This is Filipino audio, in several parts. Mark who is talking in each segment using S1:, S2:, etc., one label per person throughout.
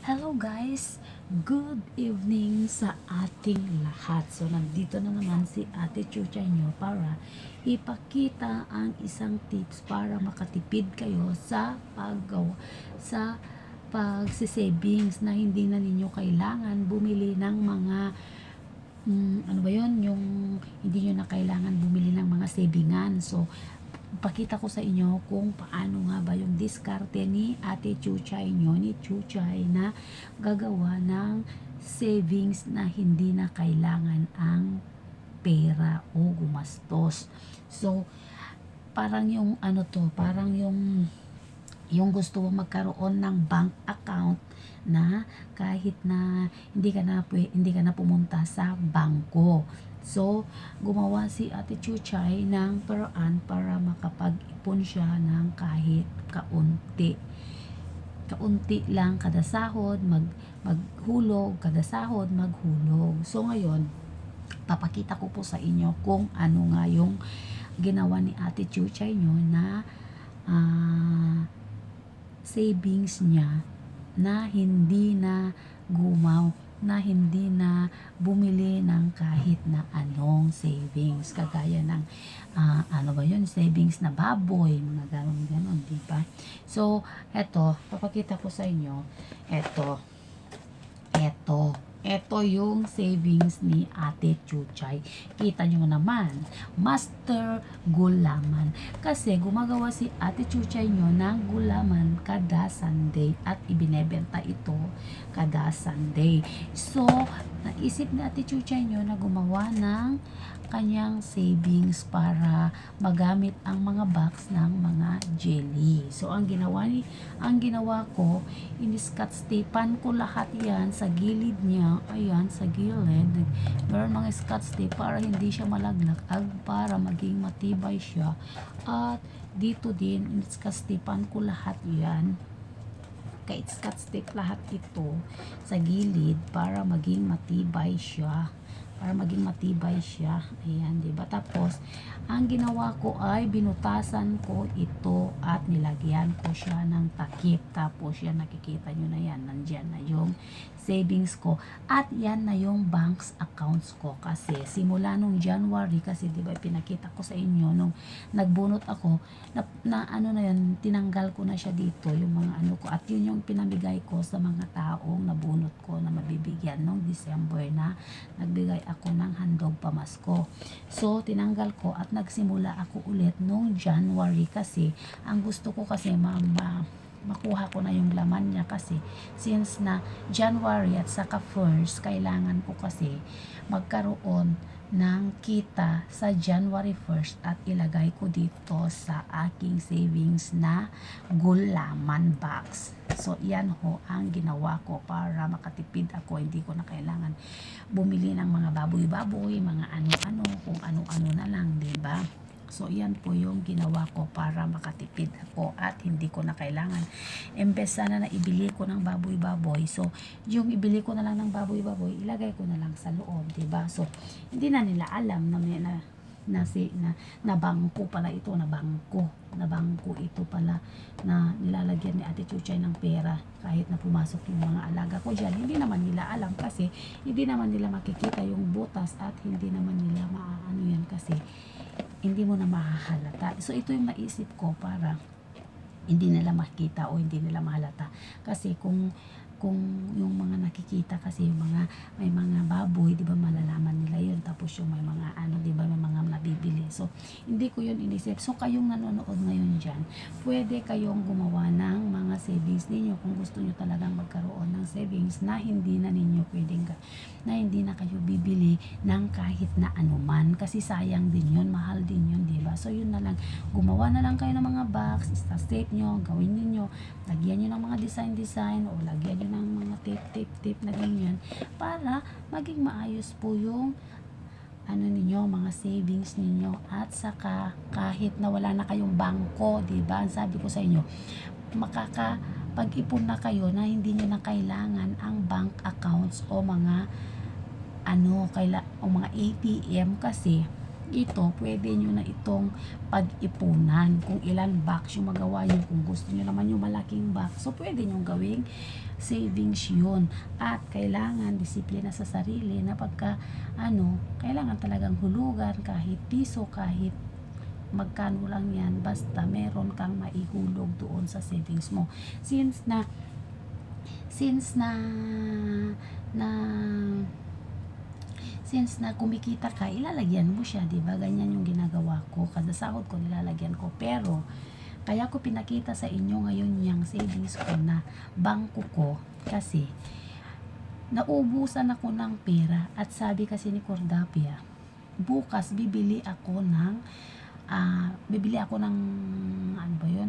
S1: Hello guys! Good evening sa ating lahat. So nandito na naman si Ate Chuchay nyo para ipakita ang isang tips para makatipid kayo sa pag-savings na hindi na ninyo kailangan bumili ng mga ano ba yun, yung hindi nyo na kailangan bumili ng mga savingan. So pakita ko sa inyo kung paano nga ba yung diskarte ni Ate Chuchay nyo, ni Chuchay, na gagawa ng savings na hindi na kailangan ang pera o gumastos. So parang yung ano to, parang yung gusto mo magkaroon ng bank account na kahit na hindi ka na pumunta sa bangko. So, gumawa si Ate Chuchay ng paraan para makapag-ipon siya ng kahit kaunti. Kaunti lang kada sahod, maghulog, kada sahod, maghulog. So, ngayon, papakita ko po sa inyo kung ano nga yung ginawa ni Ate Chuchay nyo na savings niya na hindi na hindi na bumili ng kahit na anong savings, kagaya ng ano ba yun, savings na baboy, mga ganon, di ba? So eto, papakita ko sa inyo, eto yung savings ni Ate Chuchay. Kita nyo naman, master gulaman. Kasi gumagawa si Ate Chuchay nyo ng gulaman kada Sunday at ibinebenta ito kada Sunday. So, naisip ni Ate Chuchay nyo na gumawa ng kanyang savings para magamit ang mga box ng mga jelly. So, ang ginawa ko, in-scotch tapean ko lahat yan sa gilid niya. Ayan, sa gilid. Meron mga scotch tape para hindi siya malaglakag, para maging matibay siya. At dito din, in-scotch tapean ko lahat yan. Scotch tape lahat ito sa gilid para maging matibay siya. Ayan, diba? Tapos, ang ginawa ko ay binutasan ko ito at nilagyan ko siya ng takip. Tapos, yan, nakikita nyo na yan. Nandyan na yung savings ko. At yan na yung banks accounts ko. Kasi, simula nung January, kasi diba, pinakita ko sa inyo, nung nagbunot ako, na ano na yun, tinanggal ko na siya dito, yung mga ano ko. At yun yung pinamigay ko sa mga taong nabunot ko na mabibigyan nung December na nagbigay ako ng handog pamasko. So, tinanggal ko at nagsimula ako ulit nung January kasi ang gusto ko kasi makuha ko na yung laman niya kasi since na January at saka first, kailangan ko kasi magkaroon ng kita sa January 1st at ilagay ko dito sa aking savings na gulaman box. So, yan ho ang ginawa ko para makatipid ako. Hindi ko na kailangan bumili ng mga baboy-baboy, mga ano-ano, kung ano-ano na lang, diba? So, yan po yung ginawa ko para makatipid ako at hindi ko na kailangan. Imbes sana na ibili ko ng baboy-baboy. So, yung ibili ko na lang ng baboy-baboy, ilagay ko na lang sa loob, diba? So, hindi na nila alam na bangko pala ito, na bangko ito pala na nilalagyan ni Ate Chuchay ng pera kahit na pumasok yung mga alaga ko dyan. Hindi naman nila alam kasi hindi naman nila makikita yung butas at hindi naman nila maaano yan kasi hindi mo na mahahalata. So, ito yung naisip ko para hindi nila makita o hindi nila mahalata. Kasi kung yung mga nakikita kasi yung mga may mga baboy, 'di ba, malalaman nila 'yun. Tapos yung may mga ano, 'di ba, may mga nabibili. So, hindi ko 'yun inisip. So, kayong nanonood ngayon diyan, pwede kayong gumawa ng mga savings ninyo kung gusto niyo talagang magkaroon ng savings na hindi na kayo bibili ng kahit na anuman kasi sayang din 'yun, mahal din 'yun, 'di ba? So, 'yun na lang. Gumawa na lang kayo ng mga box, i-tape nyo, gawin niyo, lagyan nyo ng mga design o lagyan nyo ng mga tape na ganyan para maging maayos po yung ano ninyo, mga savings ninyo. At saka kahit na wala na kayong bangko, diba? Sabi ko sa inyo, makakapag-ipon na kayo na hindi nyo na kailangan ang bank accounts o mga mga ATM kasi ito, pwede nyo na itong pag-ipunan. Kung ilan box yung magawa nyo, kung gusto nyo naman yung malaking box, so pwede nyo gawing savings yun. At kailangan disiplina sa sarili na pagka kailangan talagang hulugan kahit piso, kahit magkano lang yan, basta meron kang maihulog doon sa savings mo. Since na kumikita ka, ilalagyan mo siya, 'di ba? Ganyan yung ginagawa ko. Kada sahod ko nilalagyan ko. Pero kaya ko pinakita sa inyo ngayon yung savings ko na bangko ko kasi naubusan ako ng pera at sabi kasi ni Cordapia, bukas bibili ako ng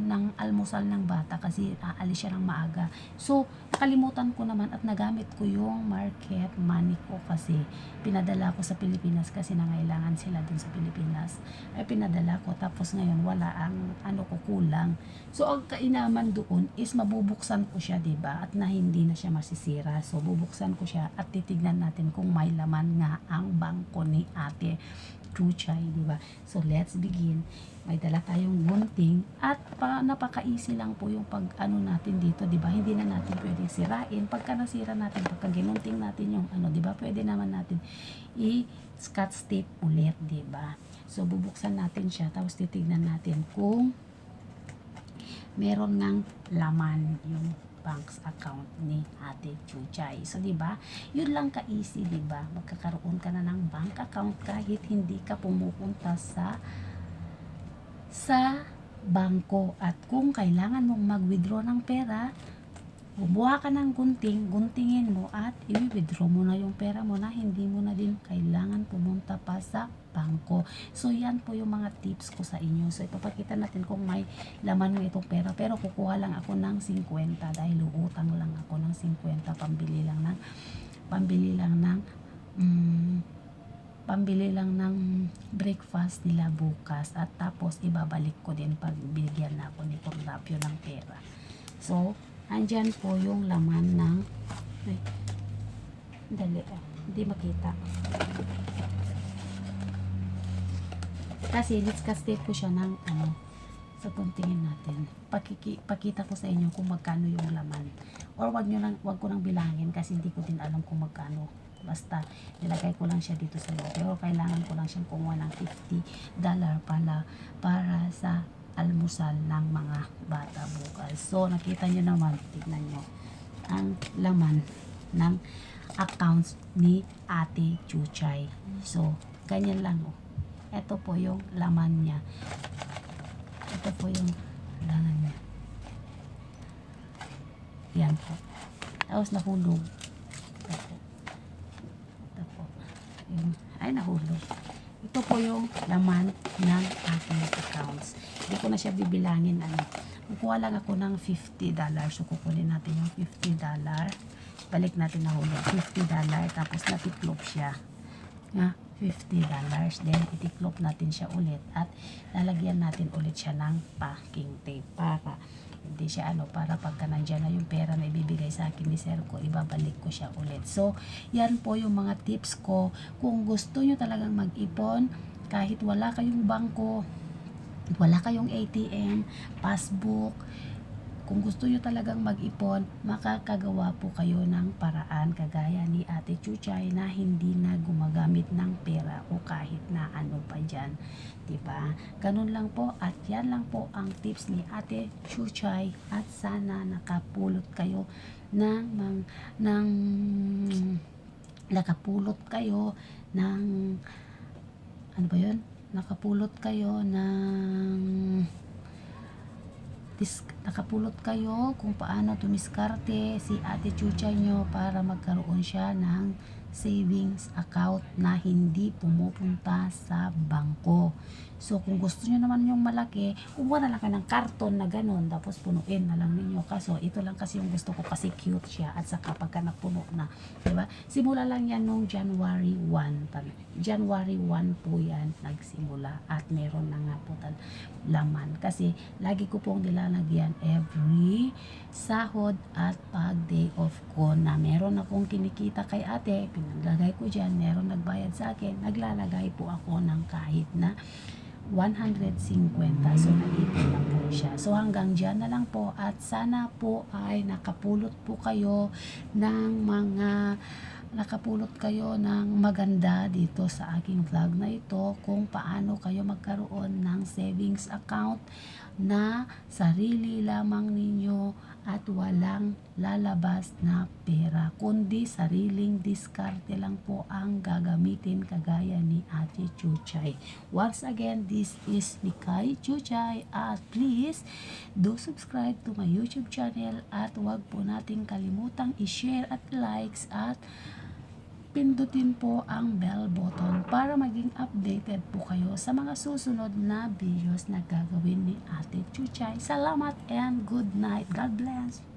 S1: ng almusal ng bata kasi aalis siya ng maaga. So, nakalimutan ko naman at nagamit ko yung market money ko kasi pinadala ko sa Pilipinas kasi nangailangan sila dun sa Pilipinas. Ay pinadala ko tapos ngayon wala ang kulang. So, ang kainaman doon is mabubuksan ko siya, 'di ba? At na hindi na siya masisira. So, bubuksan ko siya at titignan natin kung may laman nga ang bangko ni Ate Chuchay, di ba? So, let's begin. May dala tayong gunting at napaka-easy lang po yung natin dito, di ba? Hindi na natin pwedeng sirain. Pagka nasira natin, pagka ginunting natin yung di ba? Pwede naman natin i-scotch tape ulit, di ba? So, bubuksan natin siya tapos titignan natin kung meron ngang laman yung bank's account ni Ate Chuchay. So, di ba? Yun lang ka-easy, di ba? Magkakaroon ka na ng bank account kahit hindi ka pumupunta sa bangko. At kung kailangan mong mag-withdraw ng pera, bubuha ka ng guntingin mo at i-withdraw mo na yung pera mo na hindi mo na din kailangan pumunta pa sa bangko. So, yan po yung mga tips ko sa inyo. So, ipapakita natin kung may laman mo itong pera. Pero, kukuha lang ako ng 50 dahil uutang lang ako ng 50 pambili lang ng breakfast nila bukas. At tapos, ibabalik ko din pag bigyan na ako ni Cordapio ng pera. So, andyan po yung laman ng hindi makita. Kasi let's ko siya ng sa guntingin natin. Pakita ko sa inyo kung magkano yung laman. Or wag ko nang bilangin kasi hindi ko din alam kung magkano. Basta nilagay ko lang siya dito sa loob. Pero kailangan ko lang siyang kumuha ng $50 para sa almusal ng mga bata bukas. So, nakita nyo naman, tignan nyo, ang laman ng accounts ni Ate Chuchay. So, ganyan lang. Ito po yung laman niya. Yan po. Tapos nahulog. Ito po. Nahulog. Ito po yung laman ng ating accounts. Hindi ko na siya bibilangin. Kukuha lang ako ng $50. So, kukunin natin yung $50. Balik natin nahulog. $50. Tapos natiklop siya. $50. Then, itiklop natin siya ulit at lalagyan natin ulit siya ng packing tape para hindi siya para pagka nandyan na yung pera na ibibigay sa akin ni sir ko, ibabalik ko siya ulit. So, yan po yung mga tips ko. Kung gusto nyo talagang mag-ipon, kahit wala kayong bangko, wala kayong ATM, passbook, kung gusto nyo talagang mag-ipon, makakagawa po kayo ng paraan kagaya ni Ate Chuchay na hindi na gumagamit ng pera o kahit na ano pa dyan. Diba? Ganun lang po at yan lang po ang tips ni Ate Chuchay at sana nakapulot kayo ng nakapulot kayo kung paano tumiskarte si Ate Chuchay nyo para magkaroon siya ng savings account na hindi pumupunta sa bangko. So, kung gusto nyo naman yung malaki, kumuha na lang kayo ng karton na ganun, tapos punuin na lang ninyo. Kaso, ito lang kasi yung gusto ko kasi cute siya at saka pagka napuno na. Diba? Simula lang yan nung January 1. January 1 po yan nagsimula at meron na nga po laman. Kasi, lagi ko pong nilalagyan every sahod at pag day off ko na meron akong kinikita kay ate, Naglagay ko dyan, meron nagbayad sa akin, naglalagay po ako ng kahit na 150. So, naipon lang po siya. So, hanggang dyan na lang po at sana po ay nakapulot kayo ng maganda dito sa aking vlog na ito kung paano kayo magkaroon ng savings account na sarili lamang ninyo at walang lalabas na pera, kundi sariling diskarte lang po ang gagamitin kagaya ni Ate Chuchay. Once again, this is Mikay Chuchay at please do subscribe to my YouTube channel at wag po nating kalimutang i-share at likes at pindutin po ang bell button para maging updated po kayo sa mga susunod na videos na gagawin ni Ate Chuchay. Salamat and good night. God bless.